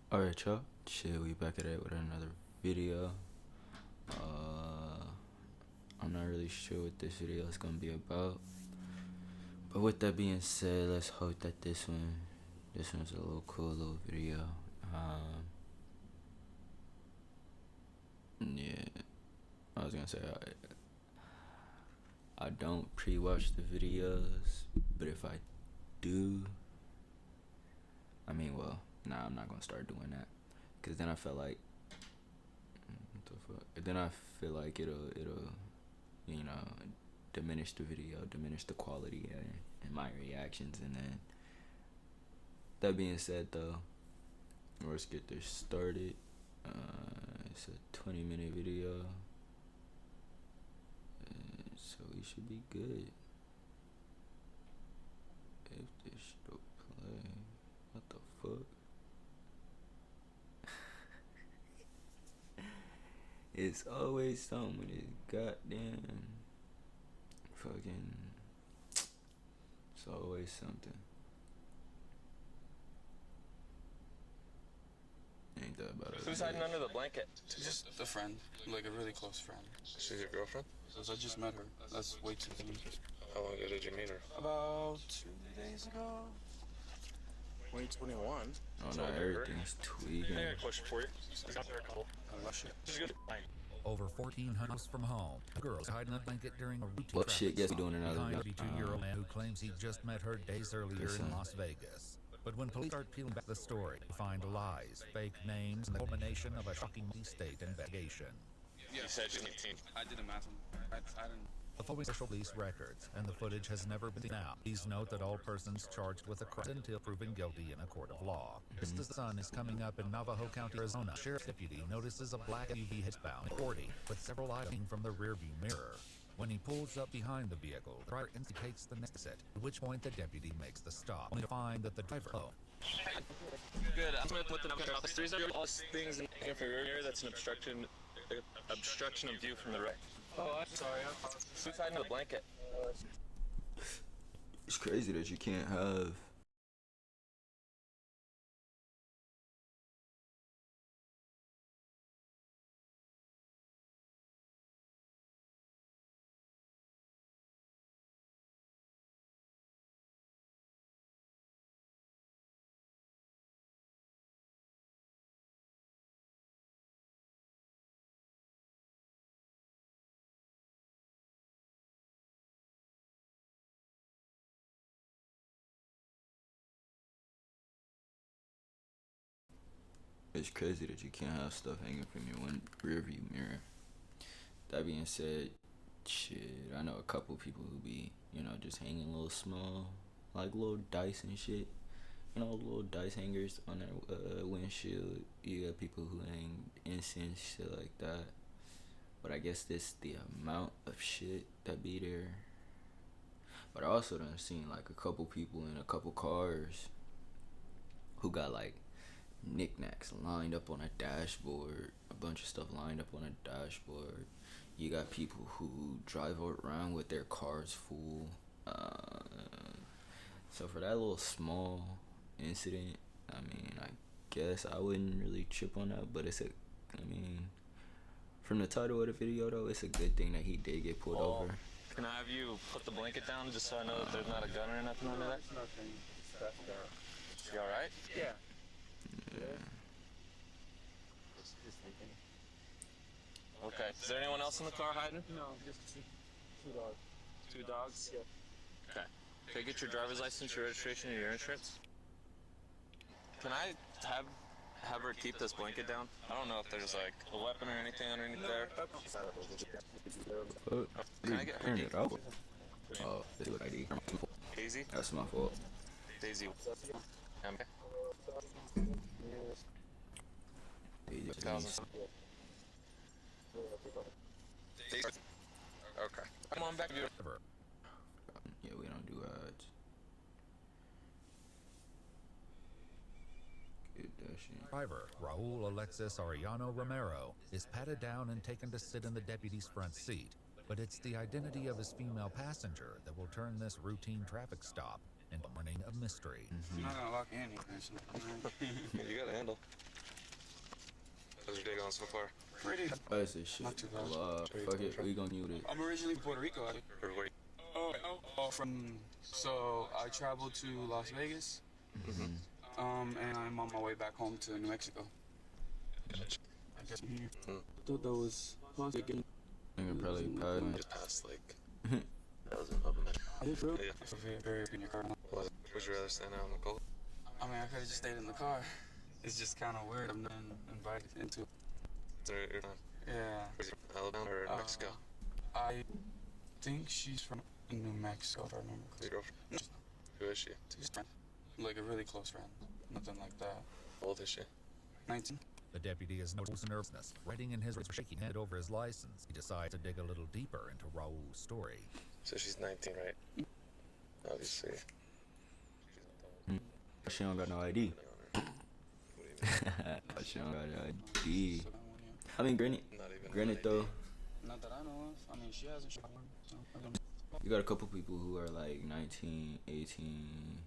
Alright, y'all. Shit, we back at it with another video. Uh, I'm not really sure what this video is gonna be about. But with that being said, let's hope that this one's a little cool little video. Yeah, I was gonna say I don't pre-watch the videos, but if I do, I'm not gonna start doing that, cause then I feel like, what the fuck? Then I feel like it'll you know diminish the video, diminish the quality and my reactions. And then that being said, though, let's get this started. It's a 20-minute video, so we should be good. If this don't play, what the fuck? It's always something with this goddamn fucking. It's always something. Ain't that about it? Who's hiding under the blanket? Just a friend, like a really close friend. She's your girlfriend? Because I just met her. That's way too soon. How long ago did you meet her? About 2 days ago. 2021. Oh no, everything's tweaking. I got a question for you. I got there a couple. Unless shit. This is good. Over 1,400 miles from home, a girl is hiding in a blanket during a routine What shit gets me doing another behind a video? 32-year-old man who claims he just met her days earlier in Las Vegas. But when police start peeling back the story, they find lies, fake names, and the culmination of a shocking state investigation. You said she's 18. I did a math on I didn't. The following special police records, and the footage has never been seen out. Please note that all persons charged with a crime until proven guilty in a court of law. Just as the sun is coming up in Navajo County, Arizona, Sheriff's deputy notices a black SUV headbound 40 with several items from the rearview mirror. When he pulls up behind the vehicle, the driver indicates the next exit, at which point the deputy makes the stop, only to find that the driver... Good. I'm with the number office. There's all these things in the rear mirror that's an obstruction of view from the right. Oh, I'm sorry. Who's hiding under the blanket? It's crazy that you can't have. It's crazy that you can't have stuff hanging from your one rear view mirror. That being said, shit, I know a couple people who be, just hanging little small, like little dice and shit. Little dice hangers on their windshield. You got people who hang incense, shit like that. But I guess this the amount of shit that be there. But I also done seen like a couple people in a couple cars who got like knickknacks lined up on a dashboard, a bunch of stuff lined up on a dashboard. You got people who drive around with their cars full. So for that little small incident, I guess I wouldn't really trip on that, but from the title of the video though, it's a good thing that he did get pulled over. Can I have you put the blanket down just so I know that there's not a gun or nothing under that? Nothing. That's that. You alright? Yeah. Yeah. Just thinking. Okay. Is there anyone else in the car hiding? No, just two dogs. 2 dogs? Yeah. Okay. Can I get your driver's license, your registration, and your insurance? Can I have her keep this blanket down? I don't know if there's like a weapon or anything underneath there. What? Can I get her Turn ID? it off. Oh, this is ID. Daisy? That's my fault. Daisy. Okay. 2000. Daisy. Okay. Come on back. Yeah, we don't do ads. Get that shit. Driver, Raul Alexis Arellano Romero, is patted down and taken to sit in the deputy's front seat. But it's the identity of his female passenger that will turn this routine traffic stop into a morning of mystery. I'm not gonna lock in here. You got a handle. going so far? Pretty. I say shit. Not too bad. Fuck it, we gonna mute it. I'm originally from Puerto Rico. From so I traveled to Las Vegas. And I'm on my way back home to New Mexico. Gotcha. I guess I'm here. Thought that was possible. Nigga probably Just past like that was an open. I did, bro. Yeah. Very in your car. Would you rather stand out in the cold? I mean, I could have just stayed in the car. It's just kind of weird. I'm not invited into. Your time. Yeah. Was it Alabama or New Mexico? I think she's from New Mexico, if I remember Your correctly. girlfriend? Who is she? She's a friend. Like a really close friend. Nothing like that. How old is she? 19. The deputy is noticing nervousness. Writing in his shaking head over his license, he decides to dig a little deeper into Raul's story. So she's 19, right? Obviously. She don't got no ID. What do you mean? She don't got no ID. So that one, yeah. I mean, granted, Not even. granted though, Not that I know of. I mean, she hasn't shot one, so I don't know. you got a couple people who are like 19, 18.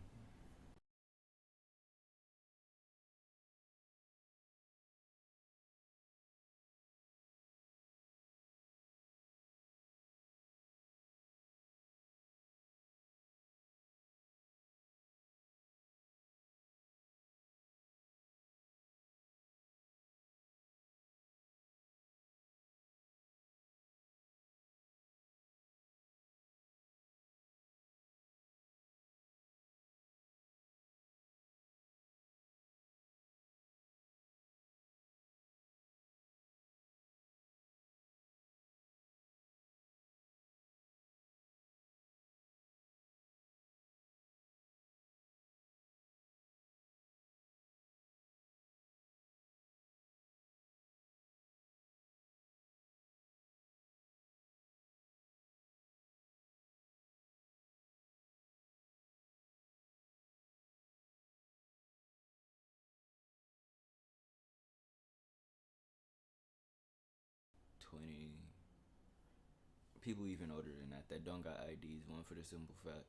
People even older than that don't got IDs. One for the simple fact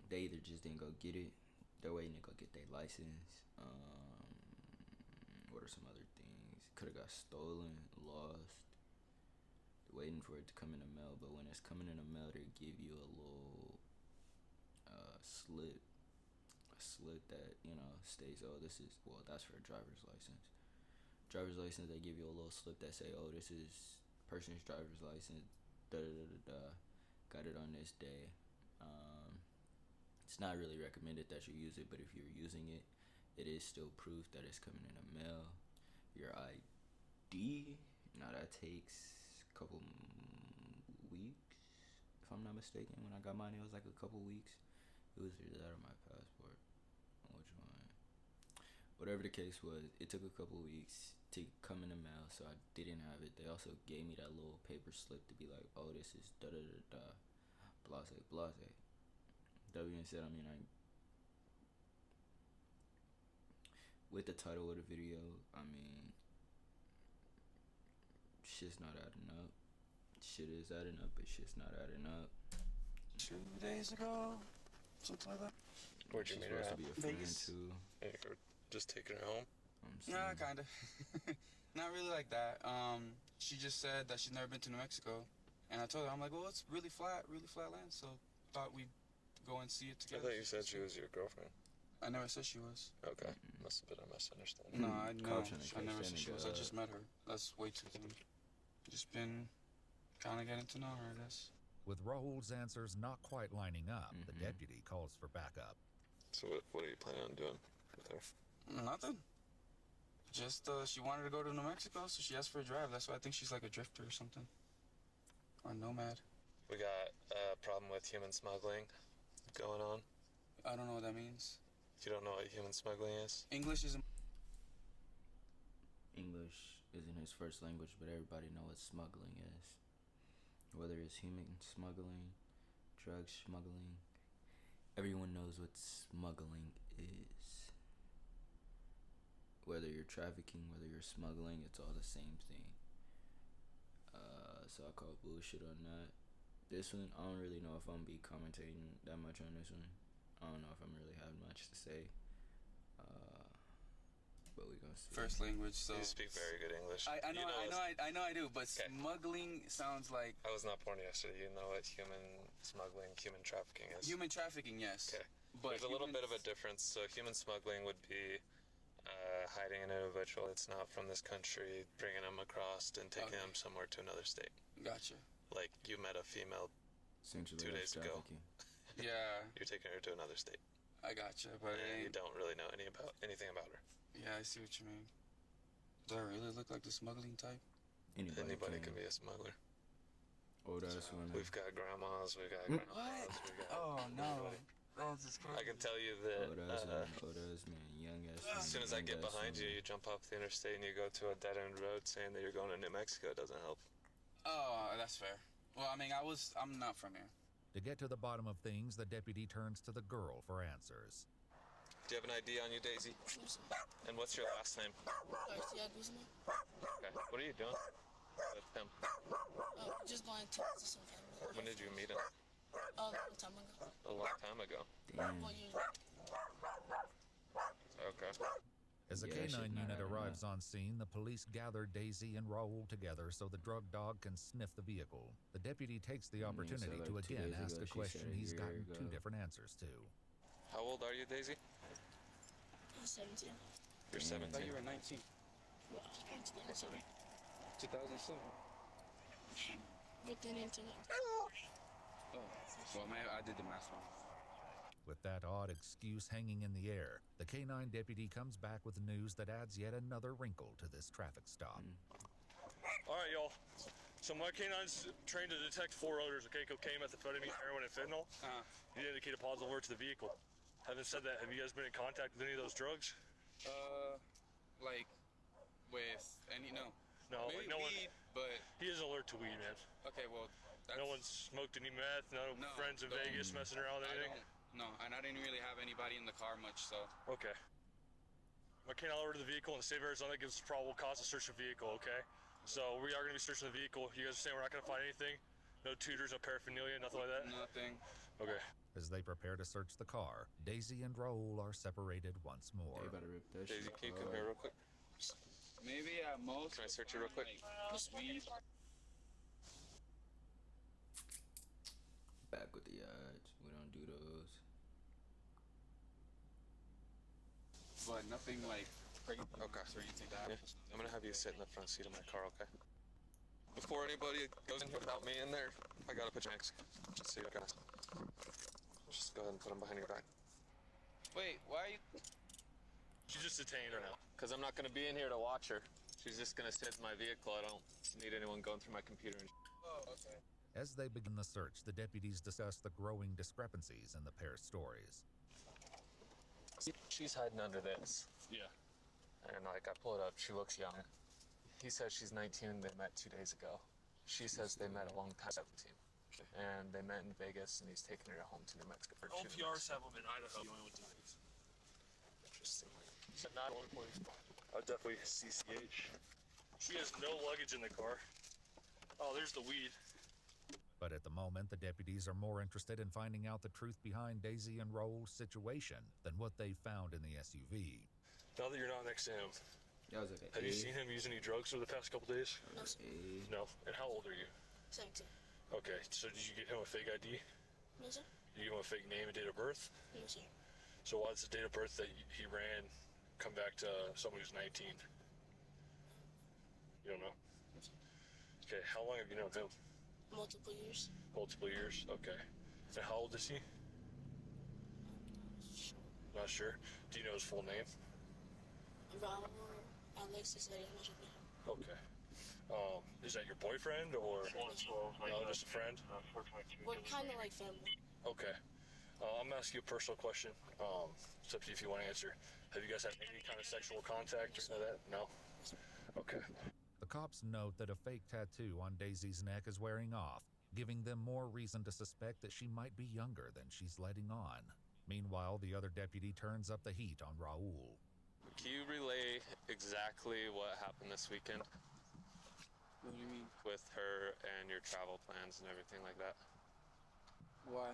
they either just didn't go get it, they're waiting to go get their license. What are some other things? Could have got stolen, lost. Waiting for it to come in the mail, but when it's coming in the mail, they give you a little slip that states, oh, this is, well, that's for a driver's license. Driver's license, they give you a little slip that say, oh, this is person's driver's license. Got it on this day. It's not really recommended that you use it, but if you're using it, it is still proof that it's coming in the mail. Your ID, now that takes a couple weeks, if I'm not mistaken. When I got mine, it was like a couple weeks. It was either that or my passport. Which one? Whatever the case was, it took a couple weeks to come in the mail, so I didn't have it. They also gave me that little paper slip to be like, oh, this is da da da da, blase blase. That being said, I mean, with the title of the video, I mean, shit's not adding up. Shit is adding up, but shit's not adding up. 2 days ago, something like that. Where'd you She's meet her supposed at? to be a friend Vegas. too. Hey, or just taking her home? Nah, kind of. Not really like that. She just said that she's never been to New Mexico. And I told her, I'm like, well, it's really flat land. So thought we'd go and see it I together. thought you said she was your girlfriend. I never said she was. Okay. Must have been a misunderstanding. No, I Cautionary never said she was. I understanding, just met her. That's way too soon. Just been kind of getting to know her, I guess. With Raul's answers not quite lining up, the deputy calls for backup. So what are you planning on doing with her? Nothing. Just, she wanted to go to New Mexico, so she asked for a drive. That's why I think she's like a drifter or something. Or nomad. We got a problem with human smuggling going on. I don't know what that means. You don't know what human smuggling is? English is English isn't his first language, but everybody knows what smuggling is. Whether it's human smuggling, drug smuggling, everyone knows what smuggling is. Whether you're trafficking, whether you're smuggling, it's all the same thing. So I call bullshit on that. This one, I don't really know if I'm gonna be commentating that much on this one. I don't know if I'm really having much to say. But we go. first language. So You speak very good English. I know, You I know I do, but Okay. smuggling sounds like I was not born yesterday. You know what human smuggling, human trafficking is. human trafficking, yes. Okay. But There's a little human- bit of a difference. So human smuggling would be hiding an individual that's not from this country, bringing them across and taking Okay. them somewhere to another state. Gotcha. Like you met a female, Essentially, 2 days ago. trafficking. Yeah, you're taking her to another state, I gotcha. But it and you ain't, don't really know anything about her. yeah, I see what you mean. Do I really look like the smuggling type? Anybody can be a smuggler. Old ass women. We've got grandmas, we've got grandpas, What? we got Oh no, everybody. that's just crazy. I can tell you that Old ass women. Old ass man. Young ass man. as soon as I young get ass behind you, woman. you jump off the interstate and you go to a dead-end road saying that you're going to New Mexico. It doesn't help. Oh, that's fair. Well, I mean, I'm not from here. To get to the bottom of things, the deputy turns to the girl for answers. Do you have an ID on you, Daisy? And what's your last name? Garcia Guzman. Okay. What are you doing with him? Just going to visit some family. When did you meet him? A long time ago. A long time ago. Damn. 4 years. Okay. As the Yeah, that shit K9 not unit adding arrives on scene, the police gather Daisy and Raul together so the drug dog can sniff the vehicle. The deputy takes the so opportunity like to 2 again days ask ago, a she question said a he's year gotten two ago. different answers to. How old are you, Daisy? I'm 17. You're I thought 17. you were 19. Well, I'm 27. 2007. But then internet. Oh, well, man, I did the math wrong. With that odd excuse hanging in the air, the K9 deputy comes back with news that adds yet another wrinkle to this traffic stop. All right, y'all. So my canines trained to detect 4 odors, okay? Cocaine, methamphetamine, heroin, and fentanyl. You indicate a positive alert to the vehicle. Having said that, have you guys been in contact with any of those drugs? Like, with any, no. No, Maybe like no one. weed, but, He is alert to weed, man. okay, well, that's... No one's smoked any meth. No, No, friends in don't. Vegas messing around with I anything. don't, no, and I didn't really have anybody in the car much, so... Okay. My canine alert to the vehicle in the state of Arizona gives probable cause to search the vehicle. Okay. So we are going to be searching the vehicle. You guys are saying we're not going to find anything? No tutors, no paraphernalia, nothing like that. Nothing. Okay. As they prepare to search the car, Daisy and Raul are separated once more. They better rip that Daisy, shit. can you come here real quick? Maybe at most... Can I search you real quick? Like, weed. Back with the odds. We don't do those. But nothing like crazy Okay. or anything like that. Yeah. I'm gonna have you sit in the front seat of my car, okay? Before anybody goes in here without me in there, I gotta put your hands. Just so you guys. Just go ahead and put them behind your back. Wait, why? She's just detained right now. Cause I'm not gonna be in here to watch her. She's just gonna sit in my vehicle. I don't need anyone going through my computer and Oh, okay. As they begin the search, the deputies discuss the growing discrepancies in the pair's stories. She's hiding under this. Yeah. And like I pull it up, she looks young. He says she's 19 and they met 2 days ago. She says they met a long time, 17. And they met in Vegas and he's taking her home to New Mexico for 2 LPRs have them in Idaho. You only went to Vegas. Interesting. Not only place. I would definitely CCH. She has no luggage in the car. Oh, there's the weed. But at the moment, the deputies are more interested in finding out the truth behind Daisy and Raul's situation than what they found in the SUV. Now that you're not next to him, That was like have you seen him use any drugs over the past couple days? No, sir. No. And how old are you? 17. Okay, so did you get him a fake ID? No, sir. Did you give him a fake name and date of birth? No, sir. So why does the date of birth that he ran come back to someone who's 19? You don't know? Okay, how long have you known him? Multiple years. Multiple years? Okay. And how old is he? Not sure. Do you know his full name? Raul Alexis Ariana. Okay. Is that your boyfriend or no, just a friend? We're kind of like family. Okay. I'm gonna ask you a personal question. It's up to you if you want to answer. Have you guys had any kind of sexual contact or that? No? Okay. The cops note that a fake tattoo on Daisy's neck is wearing off, giving them more reason to suspect that she might be younger than she's letting on. Meanwhile, the other deputy turns up the heat on Raul. Can you relay exactly what happened this weekend What do you mean? with her and your travel plans and everything like that? Why?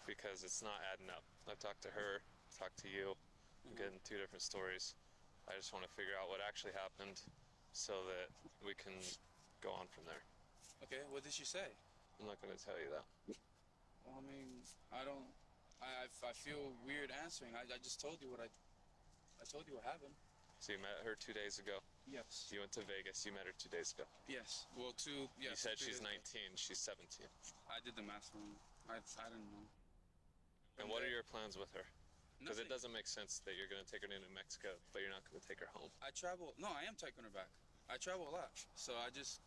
Because it's not adding up. I've talked to her, talked to you, I'm getting 2 different stories. I just want to figure out what actually happened so that we can go on from there. Okay, what did she say? I'm not going to tell you that. Well, I mean, I feel weird answering. I just told you what I told you what happened. So you met her 2 days ago. Yes. You went to Vegas. You met her 2 days ago. Yes. Well, You said she's 19. She's 17. I did the math wrong. I didn't know. And what are your plans with her? Because it Nothing. doesn't make sense that you're going to take her to New Mexico, but you're not going to take her home. I travel. No, I am taking her back. I travel a lot, so I just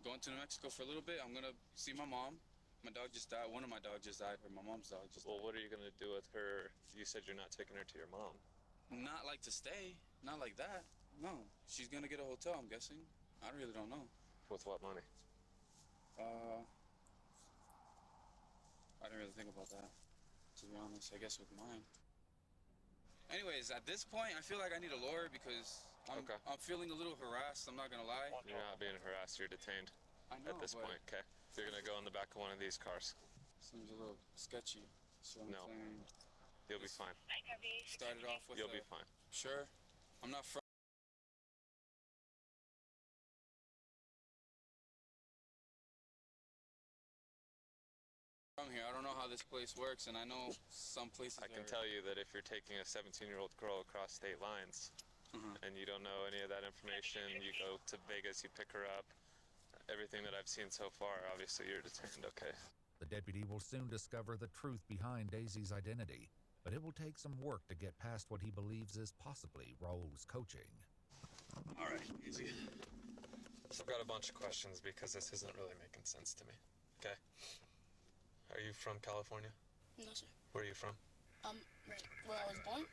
going to New Mexico for a little bit. I'm gonna see my mom. My dog just died. One of my dogs just died. Or my mom's dog just Well, died. what are you going to do with her? You said you're not taking her to your mom. Not like to stay. Not like that. No. She's gonna get a hotel, I'm guessing. I really don't know. With what money? I didn't really think about that, to be honest. I guess with mine. Anyways, at this point, I feel like I need a lawyer because I'm feeling a little harassed. I'm not gonna lie. You're not being harassed. You're detained I know, at this but point, okay? You're going to go in the back of one of these cars. seems a little sketchy. So I'm No. saying, You'll be fine. started off with You'll be fine. Sure. I'm not from here. I don't know how this place works, and I know some places I can tell you that if you're taking a 17-year-old girl across state lines and you don't know any of that information, you go to Vegas, you pick her up, everything that I've seen so far, obviously you're detained, okay? The deputy will soon discover the truth behind Daisy's identity, but it will take some work to get past what he believes is possibly Raul's coaching. All right, easy. So I've got a bunch of questions because this isn't really making sense to me, okay? Are you from California? No, sir. Where are you from? Right where I was born.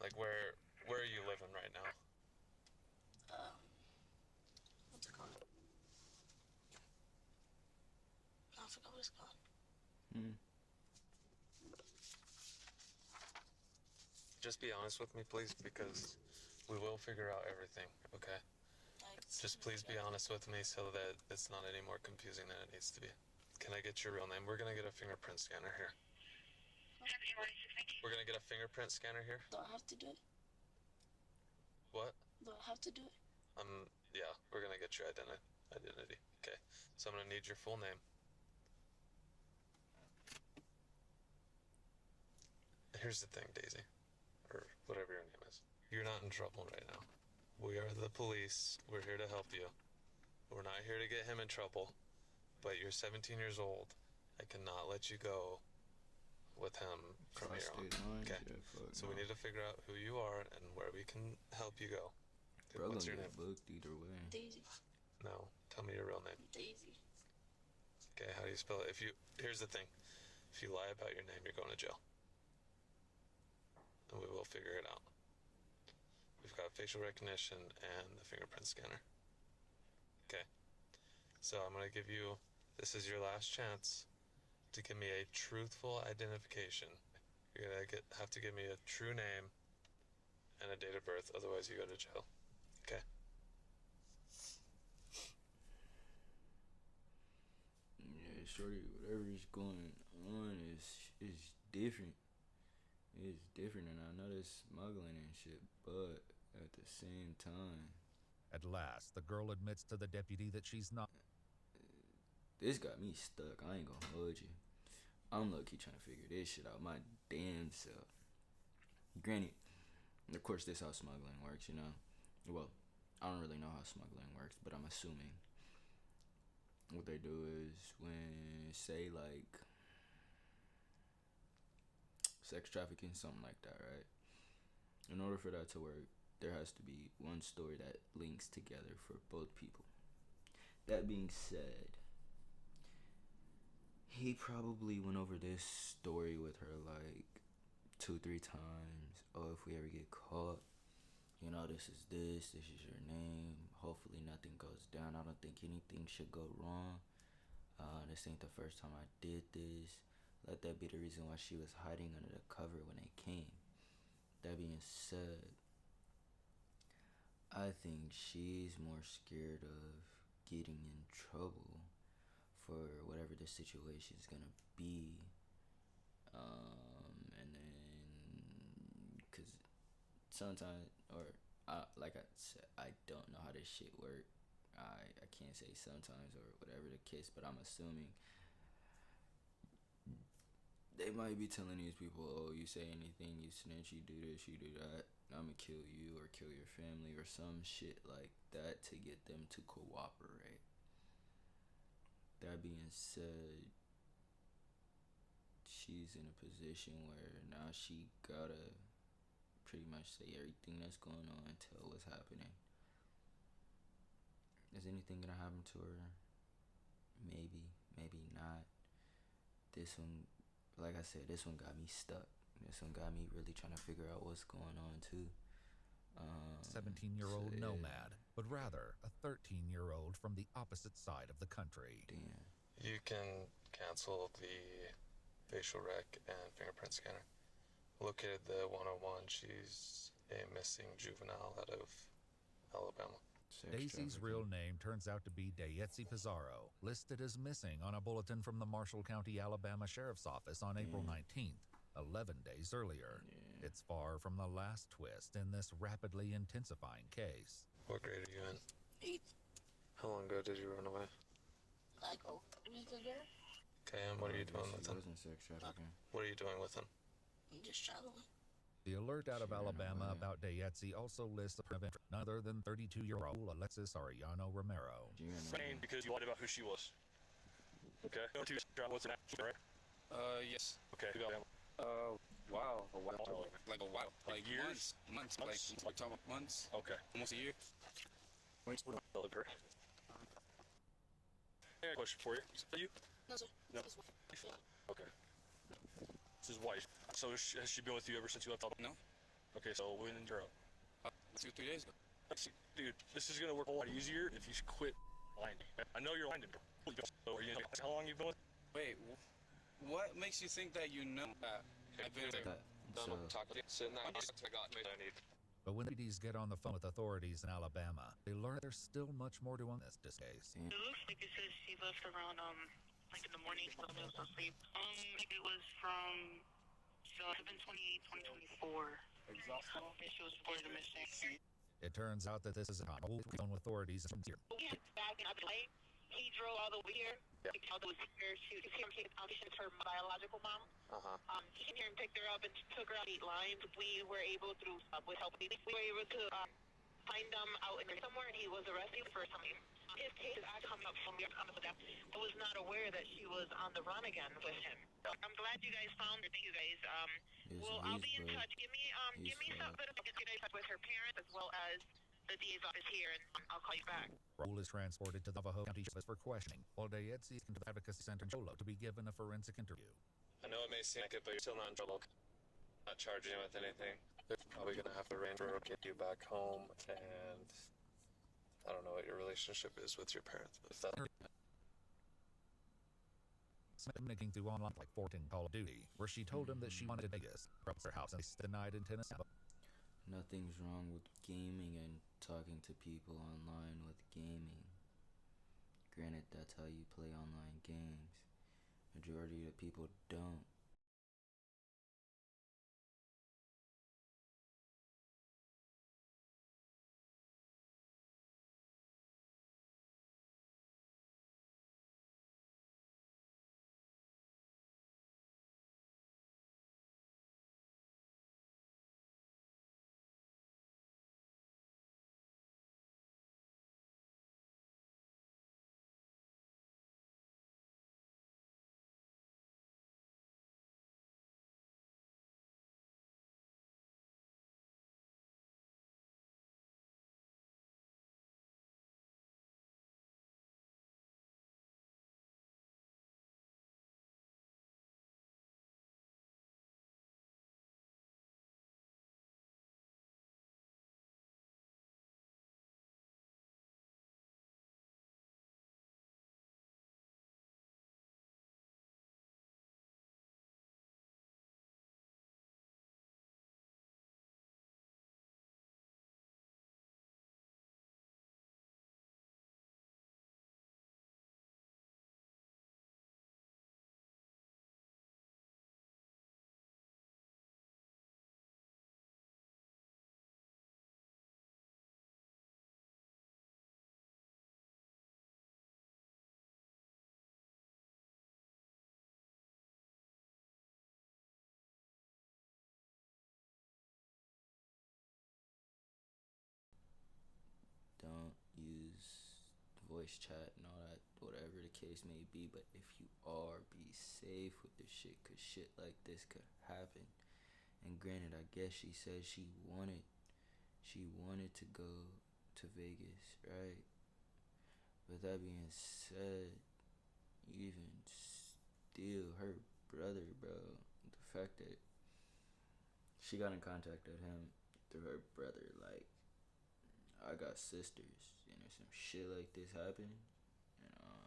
Like where are you living right now? What's it called? I forgot what it's called. Just be honest with me, please, because we will figure out everything, okay? Just please be honest with me so that it's not any more confusing than it needs to be. Can I get your real name? We're gonna get a fingerprint scanner here. We're gonna get a fingerprint scanner here. Do I have to do it? What? Do I have to do it? Yeah, we're gonna get your identity. Okay, so I'm gonna need your full name. Here's the thing, Daisy, or whatever your name is. You're not in trouble right now. We are the police. We're here to help you. We're not here to get him in trouble, but you're 17 years old. I cannot let you go with him from here on. Okay, so we need to figure out who you are and where we can help you go. Bro, What's your gonna name? get booked either way. Daisy. No, tell me your real name. Daisy. Okay, how do you spell it? Here's the thing. If you lie about your name, you're going to jail. And we will figure it out. We've got facial recognition and the fingerprint scanner. Okay. So I'm going to give you, this is your last chance to give me a truthful identification. You're going to have to give me a true name and a date of birth, otherwise you go to jail. Okay? Yeah, shorty, whatever's going on is different. It's different, and I know there's smuggling and shit, but at the same time, At last, the girl admits to the deputy that she's not. this got me stuck. I ain't gonna hold you. I'm low-key trying to figure this shit out my damn self. Granted, of course, this how smuggling works, you know? Well, I don't really know how smuggling works, but I'm assuming what they do is when, say, like, sex trafficking, something like that, right? In order for that to work, there has to be one story that links together for both people. That being said, he probably went over this story with her like 2-3 times. Oh, if we ever get caught, you know, this is your name. Hopefully nothing goes down. I don't think anything should go wrong. This ain't the first time I did this. Let that be the reason why she was hiding under the cover when they came. That being said, I think she's more scared of getting in trouble for whatever the situation is gonna be. And then, cause sometimes, or like I said, I don't know how this shit work. I can't say sometimes or whatever the case, but I'm assuming they might be telling these people, oh, you say anything, you snitch, you do this, you do that, I'ma kill you or kill your family or some shit like that to get them to cooperate. That being said, she's in a position where now she gotta pretty much say everything that's going on, tell what's happening. Is anything gonna happen to her? Maybe, maybe not. This one, like I said, this one got me stuck. This one got me really trying to figure out what's going on too. 17-year-old so, yeah. nomad, but rather a 13-year-old from the opposite side of the country. Damn. You can cancel the facial rec and fingerprint scanner. Located the 101. She's a missing juvenile out of Alabama. Daisy's real name turns out to be Dayetzi Pizarro, listed as missing on a bulletin from the Marshall County, Alabama Sheriff's Office on April 19th, 11 days earlier. Yeah. It's far from the last twist in this rapidly intensifying case. What grade are you in? 8th. How long ago did you run away? Like a week ago. Okay, and what are you doing with him? Wasn't sex trafficking. What are you doing with him? I'm just traveling. The alert out of Sure, Alabama no way. about Dayetzi also lists a prevent none other than 32-year-old Alexis Arellano Romero. Trained because you lied about who she was. Okay. No, two travel with an action, right? Yes. Okay. We got him. Wow. A while. Like a while. Like years? Months. Months? Like, we're talking about months. Okay. Almost a year. Deliver. I got a question for you. Is that you? No, sir. No. This one. Okay. This is wife. So has she been with you ever since you left Alabama? No. Okay, so when did you grow? 2 or 3 days ago. Dude, this is gonna work a lot easier if you quit lying. I know you're lying to me. So are you know how long you've been with? Wait, what makes you think that you know that I've been there? But when deputies get on the phone with authorities in Alabama, they learn there's still much more to this case. It looks like it says she left around like in the morning when I was asleep. It was from 7/28/2024. Exhausted. And she was reported missing. It turns out that this is a phone with authorities from here. We had back in Adelaide. He drove all the way here. He was here. She was here taking auditions for her biological mom. He came here and picked her up and took her out 8 lines. We were able through with help. We were able to find him out in somewhere, and he was arrested for something. His case is actually coming up from your comment with that. I was not aware that she was on the run again with him. I'm glad you guys found her. Thank you guys. Well, I'll be in touch. Give me something to get in touch with her parents as well as the DA's office here, and I'll call you back. Raul is transported to the Navajo County Sheriff's for questioning, while Dayetzi is to the Advocacy Center in Cholo to be given a forensic interview. I know it may seem like it, but you're still not in trouble. Not charging you with anything. They're probably gonna have to arrange for get you back home, and I don't know what your relationship is with your parents, but if that Making through online like Fortin Call of Duty, where she told him that she wanted Vegas, from her house, and they denied in Tennessee. Nothing's wrong with gaming and talking to people online with gaming. Granted, that's how you play online games. Majority of the people don't. voice chat and all that, whatever the case may be. But if you are, be safe with this shit, cause shit like this could happen. And granted, I guess she said she wanted to go to Vegas, right? But that being said, even still, her brother, bro, the fact that she got in contact with him through her brother, like, I got sisters, and if some shit like this happen, you know,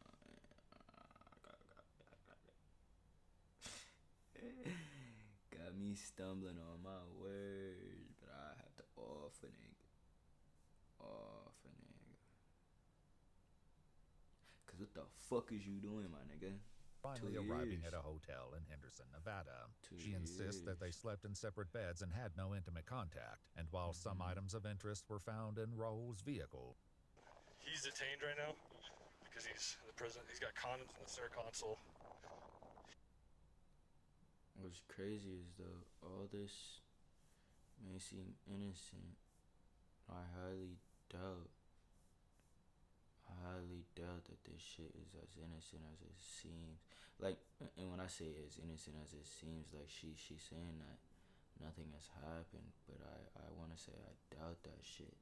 got me stumbling on my words, but I have to off a nigga. Cause what the fuck is you doing, my nigga? Finally arriving at a hotel in Henderson, Nevada. She insists that they slept in separate beds and had no intimate contact. And while some items of interest were found in Raul's vehicle, He's detained right now because he's in the prison. He's got condoms in the center console. What's crazy is though, all this may seem innocent. I highly doubt that this shit is as innocent as it seems. Like, and when I say as innocent as it seems, like she's saying that nothing has happened, but I want to say I doubt that shit.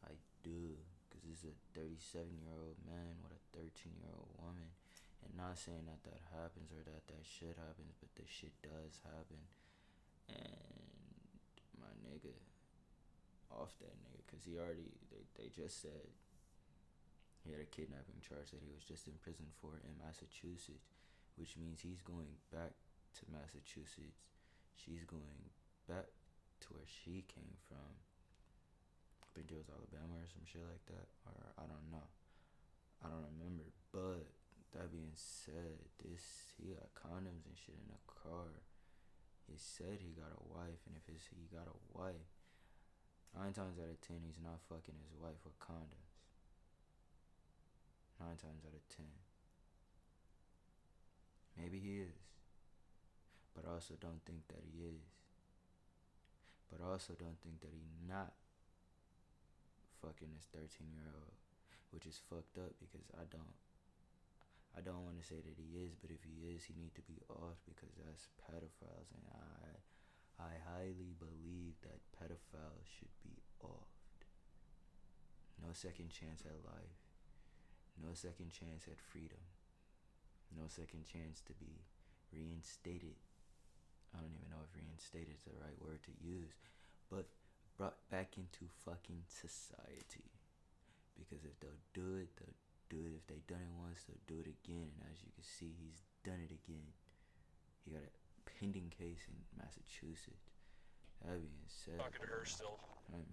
I do, because this is a 37-year-old man with a 13-year-old woman. And not saying that happens or that shit happens, but this shit does happen. And my nigga, off that nigga, because he already, they just said he had a kidnapping charge that he was just in prison for in Massachusetts, which means he's going back to Massachusetts. She's going back to where she came from. I think it was Alabama or some shit like that, or I don't know. I don't remember, but that being said, he got condoms and shit in the car. He said he got a wife, and if he got a wife, 9 times out of 10, he's not fucking his wife with condoms. 9 times out of 10. Maybe he is, but I also don't think that he is. But I also don't think that he not fucking this 13-year-old, which is fucked up because I don't want to say that he is, but if he is, he need to be off because that's pedophiles, and I highly believe that pedophiles should be offed. No second chance at life. No second chance at freedom. No second chance to be reinstated. I don't even know if reinstated is the right word to use, but brought back into fucking society. Because if they'll do it, they'll do it. If they done it once, they'll do it again. And as you can see, he's done it again. He got a pending case in Massachusetts. That being said, Talking to her still.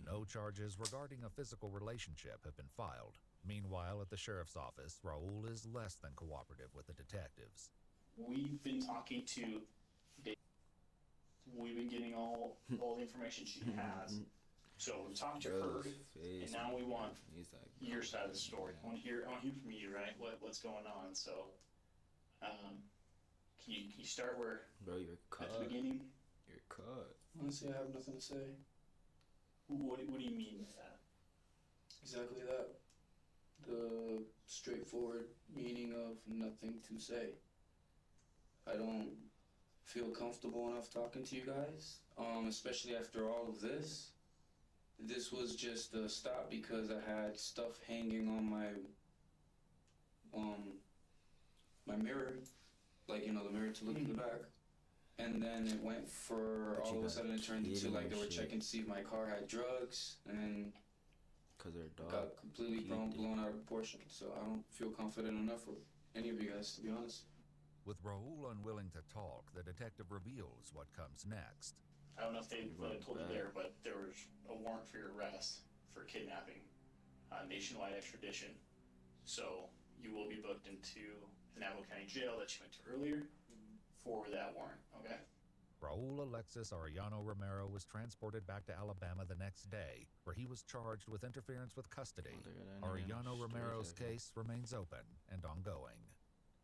no charges regarding a physical relationship have been filed. Meanwhile, at the sheriff's office, Raul is less than cooperative with the detectives. We've been talking to Dave. We've been getting all the information she has. So we talked to her, and now we want your side of the story. I want to hear from you, right? What's going on? So, can you start where? Bro, you're caught. At the beginning. You're caught. Honestly, I have nothing to say. What do you mean by that? Exactly that. The straightforward meaning of nothing to say. I don't feel comfortable enough talking to you guys, especially after all of this. This was just a stop because I had stuff hanging on my mirror, like, you know, the mirror to look in the back. And then it went for, all of a sudden it turned into like they were checking to see if my car had drugs, and then Cause their dog got completely blown out of proportion. So I don't feel confident enough with any of you guys, to be honest. With Raul unwilling to talk, the detective reveals what comes next. I don't know if they told you there, but there was a warrant for your arrest for kidnapping, nationwide extradition. So you will be booked into the Navajo County Jail that you went to earlier for that warrant, okay? Raul Alexis Arellano Romero was transported back to Alabama the next day, where he was charged with interference with custody. Arellano Romero's case remains open and ongoing.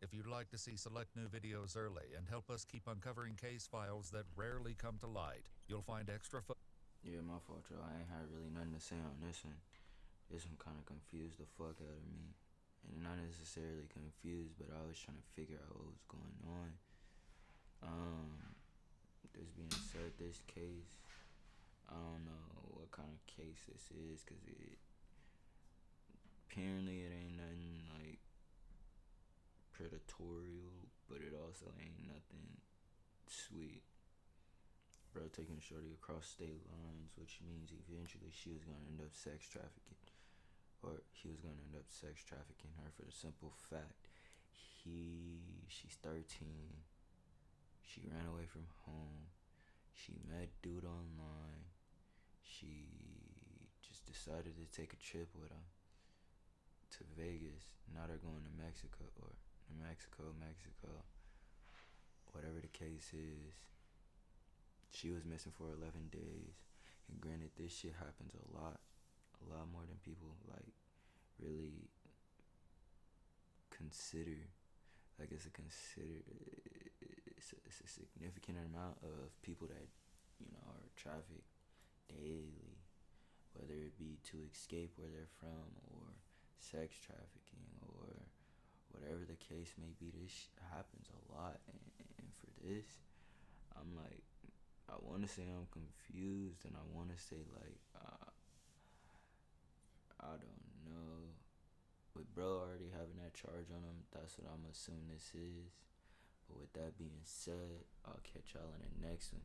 If you'd like to see select new videos early and help us keep uncovering case files that rarely come to light, you'll find extra Yeah, my fault, y'all. I ain't had really nothing to say on this one. This one kind of confused the fuck out of me. and not necessarily confused, but I was trying to figure out what was going on. This being said, this case, I don't know what kind of case this is, cause apparently it ain't nothing like predatorial, but it also ain't nothing sweet. Bro taking shorty across state lines, which means eventually she was gonna end up sex trafficking, or he was gonna end up sex trafficking her for the simple fact she's 13. She ran away from home. She met dude online. She just decided to take a trip with him to Vegas. Now they're going to Mexico, or Mexico, whatever the case is. She was missing for 11 days. And granted, this shit happens a lot more than people like really consider. Like it's a significant amount of people that, you know, are trafficked daily, whether it be to escape where they're from, or sex trafficking, or whatever the case may be. This happens a lot, and for this, I'm like, I want to say I'm confused, and I want to say like, I don't know. With bro already having that charge on him, that's what I'm assuming this is. But with that being said, I'll catch y'all in the next one.